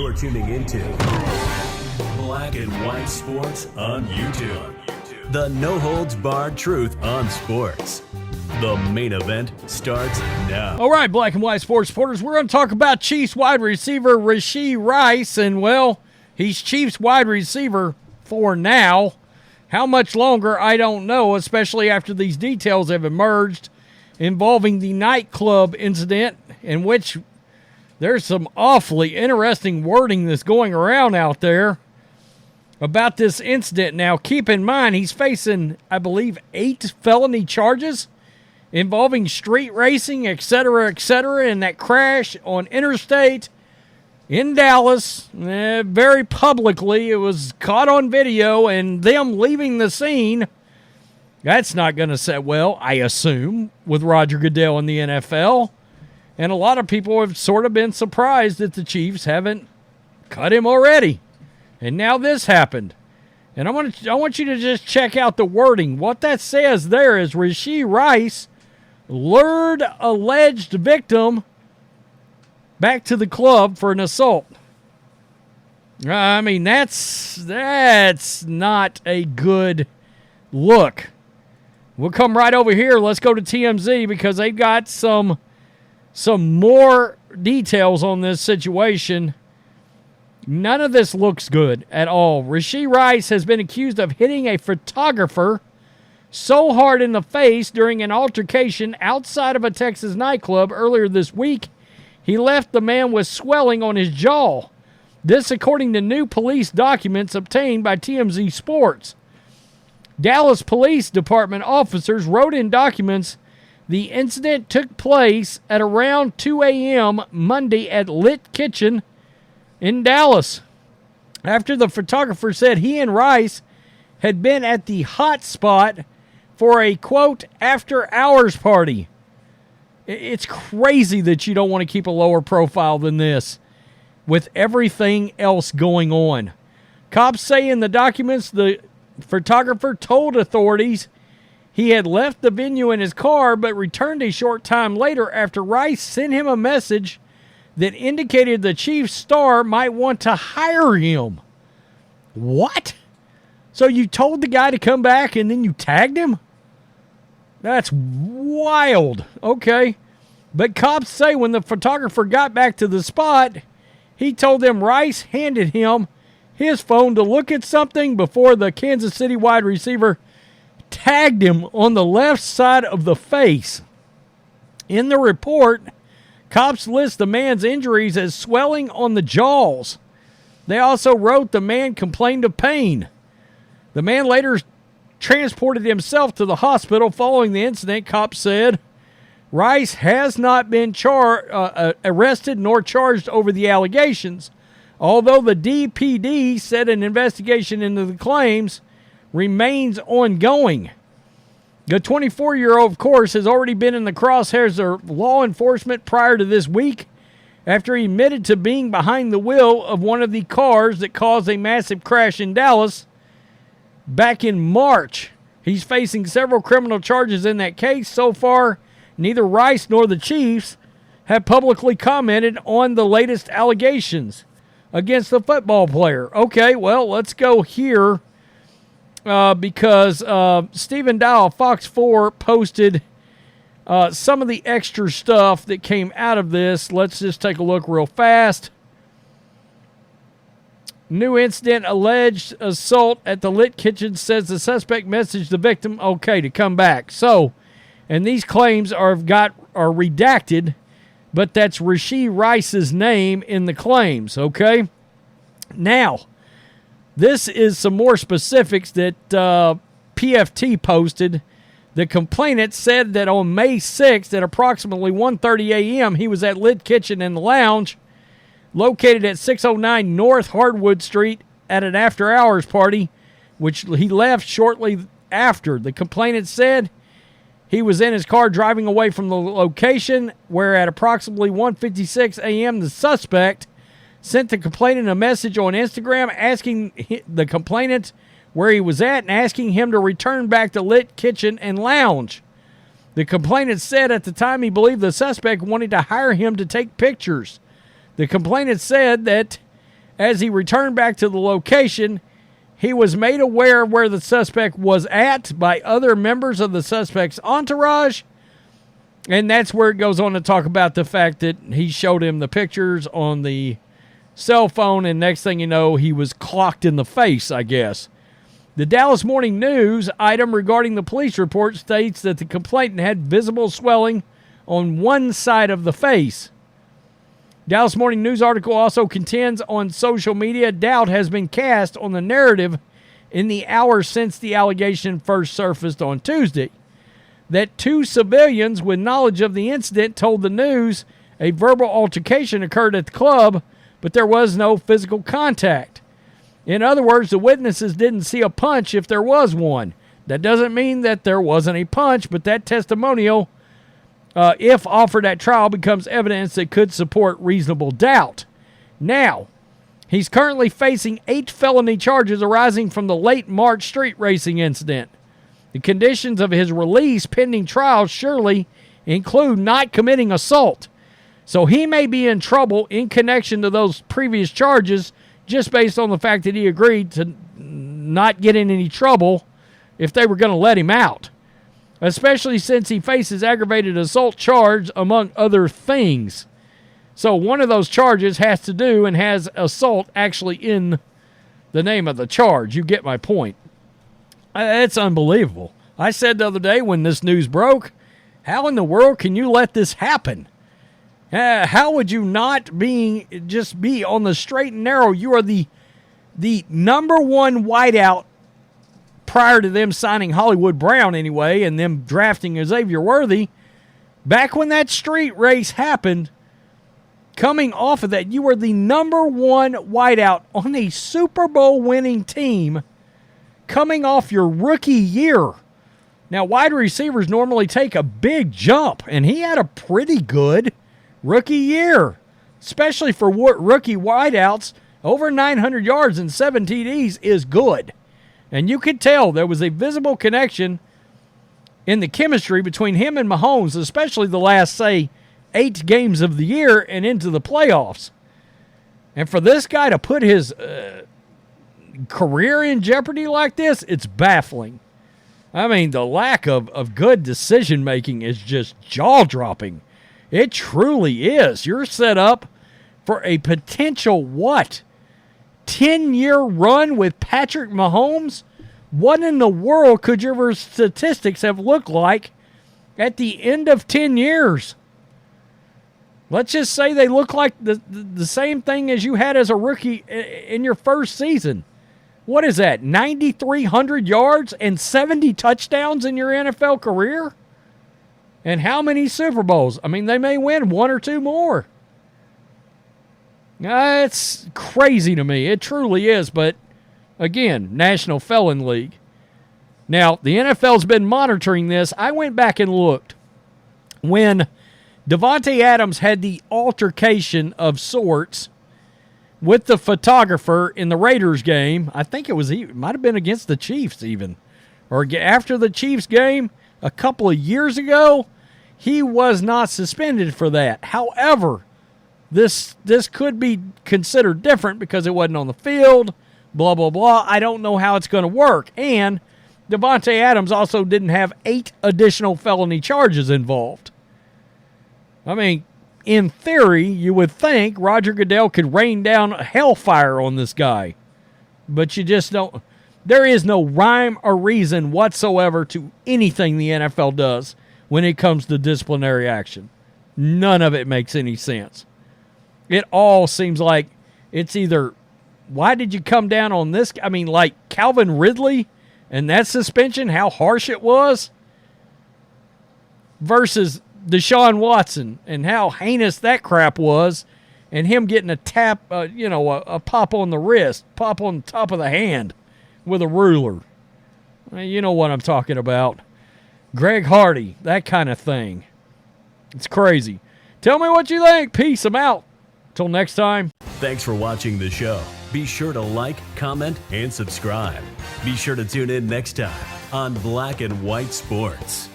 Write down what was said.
You're tuning into Black and White Sports on YouTube. The no-holds-barred truth on sports. The main event starts now. All right, Black and White Sports supporters, we're going to talk about Chiefs wide receiver Rashee Rice. And, well, he's Chiefs wide receiver for now. How much longer, I don't know, especially after these details have emerged involving the nightclub incident, in which there's some awfully interesting wording that's going around out there about this incident. Now, keep in mind, he's facing, I believe, 8 felony charges involving street racing, etc., and that crash on interstate in Dallas, very publicly. It was caught on video, and them leaving the scene. That's not going to set well, I assume, with Roger Goodell in the NFL. And a lot of people have sort of been surprised that the Chiefs haven't cut him already. And now this happened. And I want you to just check out the wording. What that says there is Rashee Rice lured alleged victim back to the club for an assault. I mean, that's not a good look. We'll come right over here. Let's go to TMZ because they've got some more details on this situation. None of this looks good at all. Rashee Rice has been accused of hitting a photographer so hard in the face during an altercation outside of a Texas nightclub earlier this week, he left the man with swelling on his jaw. This according to new police documents obtained by TMZ Sports. Dallas Police Department officers wrote in documents the incident took place at around 2 a.m. Monday at Lit Kitchen in Dallas. After the photographer said he and Rice had been at the hot spot for a, quote, after-hours party. It's crazy that you don't want to keep a lower profile than this with everything else going on. Cops say in the documents the photographer told authorities he had left the venue in his car but returned a short time later after Rice sent him a message that indicated the Chiefs star might want to hire him. What? So you told the guy to come back and then you tagged him? That's wild. Okay. But cops say when the photographer got back to the spot, he told them Rice handed him his phone to look at something before the Kansas City wide receiver tagged him on the left side of the face. In the report, cops list the man's injuries as swelling on the jaws. They also wrote the man complained of pain. The man later transported himself to the hospital following the incident, cops said. Rice has not been arrested nor charged over the allegations, although the DPD said an investigation into the claims remains ongoing. The 24-year-old, of course, has already been in the crosshairs of law enforcement prior to this week after he admitted to being behind the wheel of one of the cars that caused a massive crash in Dallas back in March. He's facing several criminal charges in that case. So far, neither Rice nor the Chiefs have publicly commented on the latest allegations against the football player. Okay, well, let's go here. Because Stephen Dow, Fox 4, posted some of the extra stuff that came out of this. Let's just take a look real fast. New incident, alleged assault at the Lit Kitchen, says the suspect messaged the victim, okay, to come back. So, and these claims are redacted, but that's Rashee Rice's name in the claims, okay? Now, this is some more specifics that PFT posted. The complainant said that on May 6th at approximately 1:30 a.m., he was at Lit Kitchen in the lounge located at 609 North Hardwood Street at an after-hours party, which he left shortly after. The complainant said he was in his car driving away from the location, where at approximately 1:56 a.m., the suspect sent the complainant a message on Instagram asking the complainant where he was at and asking him to return back to Lit Kitchen and Lounge. The complainant said at the time he believed the suspect wanted to hire him to take pictures. The complainant said that As he returned back to the location, he was made aware of where the suspect was at by other members of the suspect's entourage. And that's where it goes on to talk about the fact that he showed him the pictures on the cell phone, and next thing you know, he was clocked in the face, I guess. The Dallas Morning News item regarding the police report states that the complainant had visible swelling on one side of the face. Dallas Morning News article also contends on social media doubt has been cast on the narrative in the hours since the allegation first surfaced on Tuesday. That two civilians with knowledge of the incident told the news a verbal altercation occurred at the club, but there was no physical contact. In other words, the witnesses didn't see a punch if there was one. That doesn't mean that there wasn't a punch, but that testimonial, if offered at trial, becomes evidence that could support reasonable doubt. Now, he's currently facing 8 felony charges arising from the late March street racing incident. The conditions of his release pending trial surely include not committing assault. So he may be in trouble in connection to those previous charges just based on the fact that he agreed to not get in any trouble if they were going to let him out, especially since he faces aggravated assault charge, among other things. So one of those charges has to do and has assault actually in the name of the charge. You get my point. It's unbelievable. I said the other day when this news broke, how in the world can you let this happen? How would you not just be on the straight and narrow? You are the number one wideout prior to them signing Hollywood Brown anyway, and them drafting Xavier Worthy. Back when that street race happened, coming off of that, you were the number one wideout on a Super Bowl winning team coming off your rookie year. Now, wide receivers normally take a big jump, and he had a pretty good rookie year, especially for rookie wideouts. Over 900 yards and 7 TDs is good. And you could tell there was a visible connection in the chemistry between him and Mahomes, especially the last, say, 8 games of the year and into the playoffs. And for this guy to put his career in jeopardy like this, it's baffling. I mean, the lack of good decision-making is just jaw-dropping. It truly is. You're set up for a potential, 10-year run with Patrick Mahomes? What in the world could your statistics have looked like at the end of 10 years? Let's just say they look like the same thing as you had as a rookie in your first season. What is that, 9,300 yards and 70 touchdowns in your NFL career? And how many Super Bowls? I mean, they may win 1 or 2 more. It's crazy to me. It truly is. But, again, National Felon League. Now, the NFL's been monitoring this. I went back and looked. When Davante Adams had the altercation of sorts with the photographer in the Raiders game, I think it might have been against the Chiefs even, or after the Chiefs game a couple of years ago, he was not suspended for that. However, this could be considered different because it wasn't on the field, blah, blah, blah. I don't know how it's going to work. And Davante Adams also didn't have 8 additional felony charges involved. I mean, in theory, you would think Roger Goodell could rain down hellfire on this guy. But you just don't. There is no rhyme or reason whatsoever to anything the NFL does when it comes to disciplinary action. None of it makes any sense. It all seems like it's either, why did you come down on this? I mean, like Calvin Ridley and that suspension, how harsh it was, versus Deshaun Watson and how heinous that crap was, and him getting a tap, a pop on the wrist, pop on the top of the hand with a ruler. You know what I'm talking about. Greg Hardy, that kind of thing. It's crazy. Tell me what you think. Peace. I'm out. Till next time. Thanks for watching the show. Be sure to like, comment, and subscribe. Be sure to tune in next time on Black and White Sports.